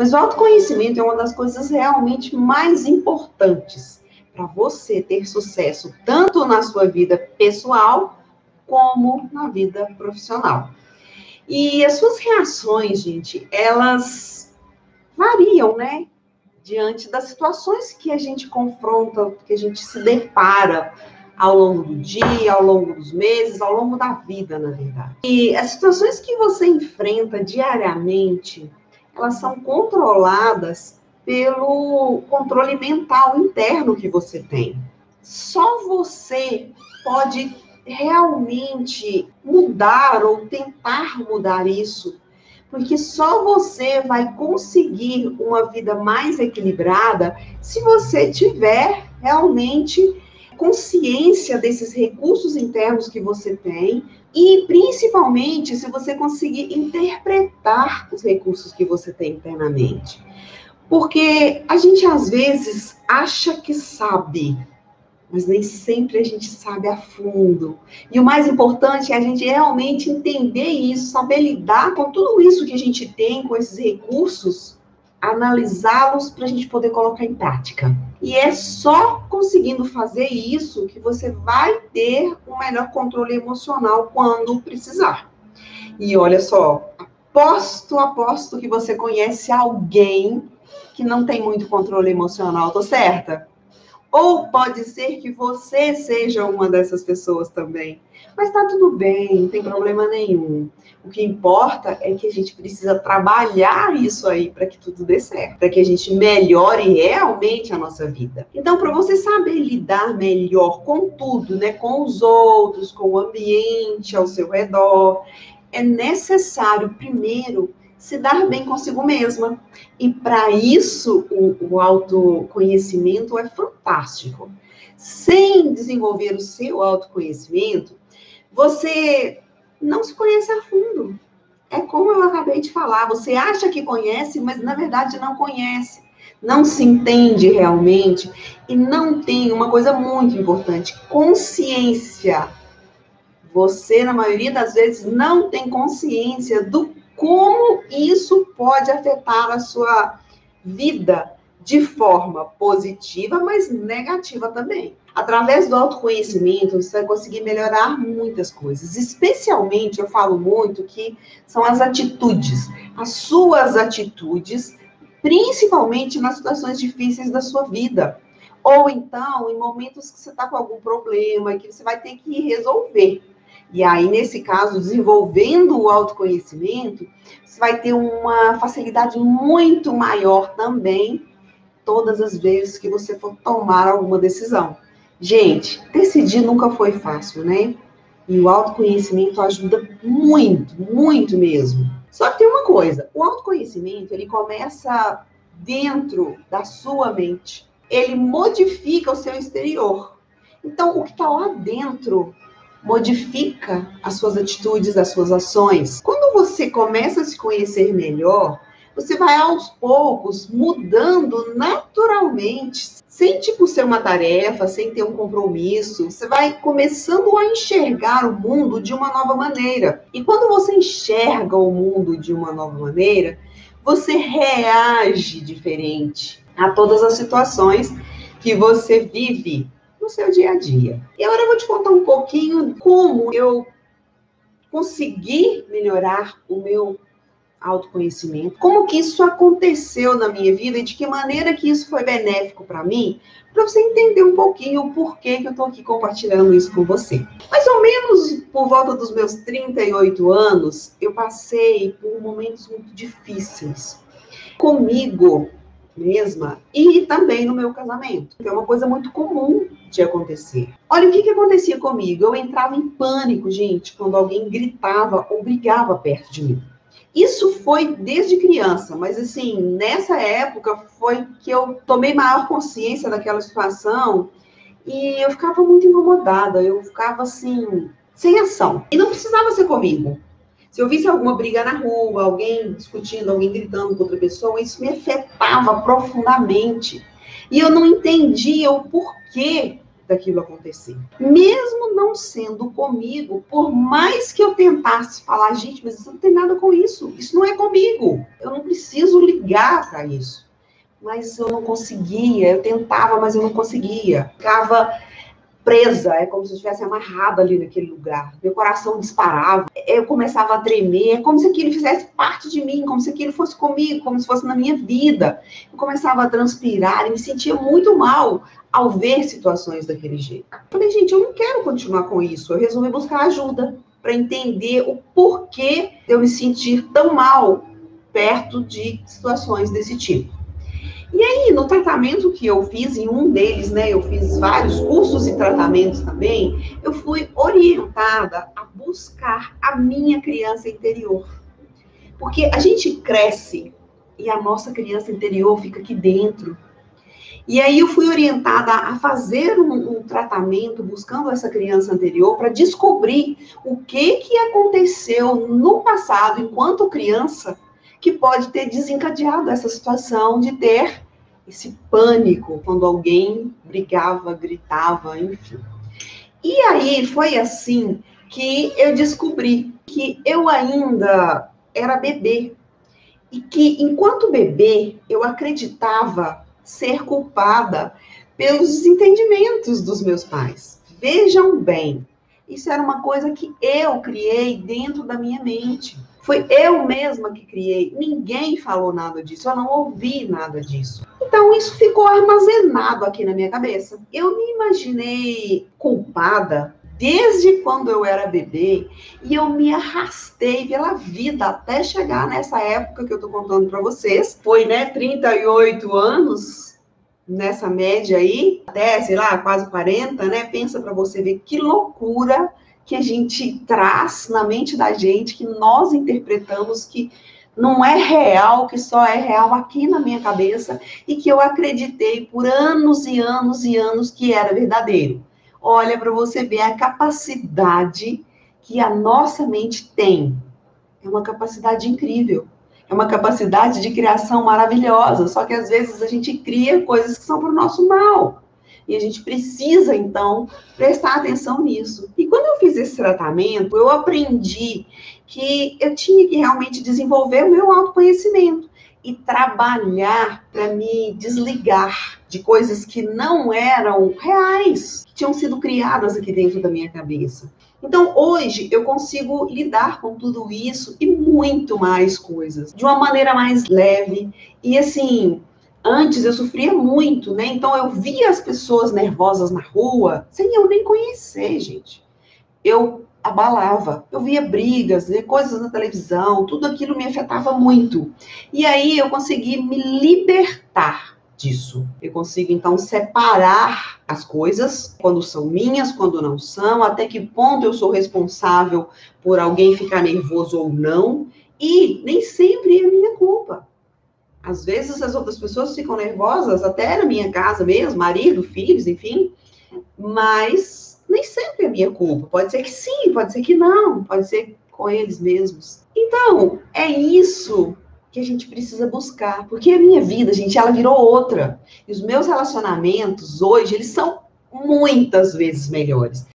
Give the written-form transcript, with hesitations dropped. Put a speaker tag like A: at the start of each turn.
A: Mas o autoconhecimento é uma das coisas realmente mais importantes para você ter sucesso, tanto na sua vida pessoal, como na vida profissional. E as suas reações, gente, elas variam, né? Diante das situações que a gente confronta, que a gente se depara ao longo do dia, ao longo dos meses, ao longo da vida, na verdade. E as situações que você enfrenta diariamente, elas são controladas pelo controle mental interno que você tem. Só você pode realmente mudar ou tentar mudar isso, porque só você vai conseguir uma vida mais equilibrada se você tiver realmente consciência desses recursos internos que você tem e, principalmente, se você conseguir interpretar os recursos que você tem internamente. Porque a gente, às vezes, acha que sabe, mas nem sempre a gente sabe a fundo. E o mais importante é a gente realmente entender isso, saber lidar com tudo isso que a gente tem, com esses recursos, analisá-los para a gente poder colocar em prática. E é só conseguindo fazer isso que você vai ter um melhor controle emocional quando precisar. E olha só, aposto que você conhece alguém que não tem muito controle emocional, tô certa? Ou pode ser que você seja uma dessas pessoas também. Mas tá tudo bem, não tem problema nenhum. O que importa é que a gente precisa trabalhar isso aí para que tudo dê certo, para que a gente melhore realmente a nossa vida. Então, para você saber lidar melhor com tudo, né, com os outros, com o ambiente ao seu redor, é necessário primeiro se dar bem consigo mesma. E para isso, o autoconhecimento é fantástico. Sem desenvolver o seu autoconhecimento, você não se conhece a fundo. É como eu acabei de falar, você acha que conhece, mas na verdade não conhece. Não se entende realmente e não tem uma coisa muito importante, consciência. Você, na maioria das vezes, não tem consciência do como isso pode afetar a sua vida de forma positiva, mas negativa também. Através do autoconhecimento, você vai conseguir melhorar muitas coisas. Especialmente, eu falo muito que são as atitudes. As suas atitudes, principalmente nas situações difíceis da sua vida. Ou então, em momentos que você está com algum problema, que você vai ter que resolver. E aí, nesse caso, desenvolvendo o autoconhecimento, você vai ter uma facilidade muito maior também, todas as vezes que você for tomar alguma decisão. Gente, decidir nunca foi fácil, né? E o autoconhecimento ajuda muito, muito mesmo. Só que tem uma coisa, o autoconhecimento, ele começa dentro da sua mente. Ele modifica o seu exterior. Então, o que está lá dentro modifica as suas atitudes, as suas ações. Quando você começa a se conhecer melhor, você vai aos poucos mudando naturalmente, sem tipo ser uma tarefa, sem ter um compromisso. Você vai começando a enxergar o mundo de uma nova maneira. E quando você enxerga o mundo de uma nova maneira, você reage diferente a todas as situações que você vive no seu dia a dia. E agora eu vou te contar um pouquinho como eu consegui melhorar o meu autoconhecimento, como que isso aconteceu na minha vida e de que maneira que isso foi benéfico para mim, para você entender um pouquinho o porquê que eu estou aqui compartilhando isso com você. Mais ou menos por volta dos meus 38 anos, eu passei por momentos muito difíceis comigo mesma e também no meu casamento. É uma coisa muito comum de acontecer. Olha o que acontecia comigo. Eu entrava em pânico, gente, quando alguém gritava ou brigava perto de mim. Isso foi desde criança, mas assim, nessa época foi que eu tomei maior consciência daquela situação e eu ficava muito incomodada, eu ficava assim, sem ação. E não precisava ser comigo. Se eu visse alguma briga na rua, alguém discutindo, alguém gritando com outra pessoa, isso me afetava profundamente. E eu não entendia o porquê daquilo acontecer. Mesmo não sendo comigo, por mais que eu tentasse falar, gente, mas isso não tem nada com isso. Isso não é comigo. Eu não preciso ligar para isso. Mas eu não conseguia. Eu tentava, mas eu não conseguia. Ficava presa, é como se eu estivesse amarrada ali naquele lugar. Meu coração disparava, eu começava a tremer, é como se aquilo fizesse parte de mim, como se aquilo fosse comigo, como se fosse na minha vida. Eu começava a transpirar e me sentia muito mal ao ver situações daquele jeito. Eu falei, gente, eu não quero continuar com isso. Eu resolvi buscar ajuda para entender o porquê de eu me sentir tão mal perto de situações desse tipo. E aí, no tratamento que eu fiz, em um deles, né, eu fiz vários cursos e tratamentos também, eu fui orientada a buscar a minha criança interior. Porque a gente cresce e a nossa criança interior fica aqui dentro. E aí eu fui orientada a fazer um tratamento buscando essa criança anterior para descobrir o que aconteceu no passado, enquanto criança, que pode ter desencadeado essa situação de ter esse pânico quando alguém brigava, gritava, enfim. E aí foi assim que eu descobri que eu ainda era bebê e que, enquanto bebê, eu acreditava ser culpada pelos desentendimentos dos meus pais. Vejam bem, isso era uma coisa que eu criei dentro da minha mente. Foi eu mesma que criei. Ninguém falou nada disso, eu não ouvi nada disso. Então, isso ficou armazenado aqui na minha cabeça. Eu me imaginei culpada desde quando eu era bebê e eu me arrastei pela vida até chegar nessa época que eu tô contando para vocês. Foi, né, 38 anos nessa média aí, até, sei lá, quase 40, né? Pensa para você ver que loucura que a gente traz na mente da gente, que nós interpretamos que não é real, que só é real aqui na minha cabeça e que eu acreditei por anos e anos e anos que era verdadeiro. Olha para você ver a capacidade que a nossa mente tem. É uma capacidade incrível. É uma capacidade de criação maravilhosa. Só que às vezes a gente cria coisas que são para o nosso mal. E a gente precisa, então, prestar atenção nisso. E quando eu fiz esse tratamento, eu aprendi que eu tinha que realmente desenvolver o meu autoconhecimento e trabalhar para me desligar de coisas que não eram reais, que tinham sido criadas aqui dentro da minha cabeça. Então, hoje, eu consigo lidar com tudo isso e muito mais coisas, de uma maneira mais leve. E, assim, antes eu sofria muito, né? Então, eu via as pessoas nervosas na rua, sem eu nem conhecer, gente. Eu abalava. Eu via brigas, via coisas na televisão, tudo aquilo me afetava muito. E aí, eu consegui me libertar disso. Eu consigo, então, separar as coisas, quando são minhas, quando não são, até que ponto eu sou responsável por alguém ficar nervoso ou não, e nem sempre é minha culpa. Às vezes as outras pessoas ficam nervosas, até na minha casa mesmo, marido, filhos, enfim, mas nem sempre é minha culpa. Pode ser que sim, pode ser que não, pode ser com eles mesmos. Então, é isso que a gente precisa buscar, porque a minha vida, gente, ela virou outra. E os meus relacionamentos hoje, eles são muitas vezes melhores.